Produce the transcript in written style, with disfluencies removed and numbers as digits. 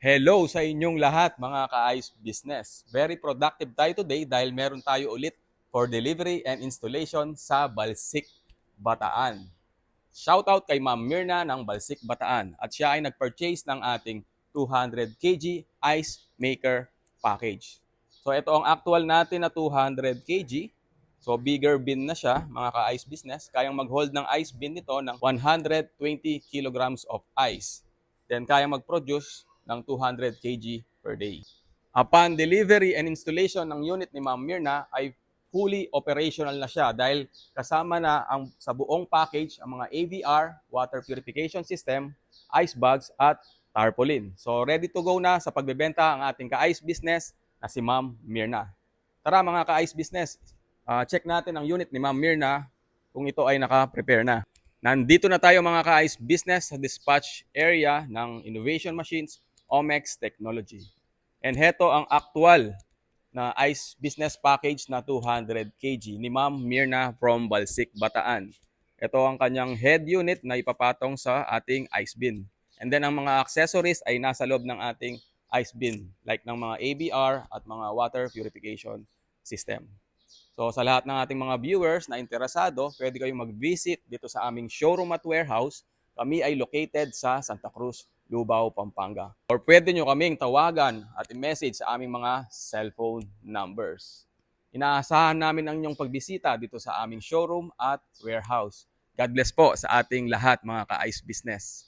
Hello sa inyong lahat mga ka-ice business. Very productive tayo today dahil meron tayo ulit for delivery and installation sa Balsik, Bataan. Shoutout kay Ma'am Mirna ng Balsik, Bataan at siya ay nag-purchase ng ating 200 kg ice maker package. So ito ang actual natin na 200 kg. So bigger bin na siya mga ka-ice business. Kayang mag-hold ng ice bin nito ng 120 kilograms of ice. Then kayang mag-produce ng 200 kg per day. Upon delivery and installation ng unit ni Ma'am Mirna ay fully operational na siya dahil kasama na sa buong package ang mga AVR, water purification system, ice bags at tarpaulin. So ready to go na sa pagbebenta ang ating ka-ice business na si Ma'am Mirna. Tara mga ka-ice business, check natin ang unit ni Ma'am Mirna kung ito ay naka-prepare na. Nandito na tayo mga ka-ice business sa dispatch area ng Innovation Machines Omex Technology. And heto ang actual na ice business package na 200 kg ni Ma'am Mirna from Balsik, Bataan. Ito ang kanyang head unit na ipapatong sa ating ice bin. And then ang mga accessories ay nasa loob ng ating ice bin like ng mga ABR at mga water purification system. So sa lahat ng ating mga viewers na interesado, pwede kayong mag-visit dito sa aming showroom at warehouse. Kami ay located sa Santa Cruz, Lubao, Pampanga. Or pwede nyo kaming tawagan at i-message sa aming mga cellphone numbers. Inaasahan namin ang inyong pagbisita dito sa aming showroom at warehouse. God bless po sa ating lahat mga ka-ice business.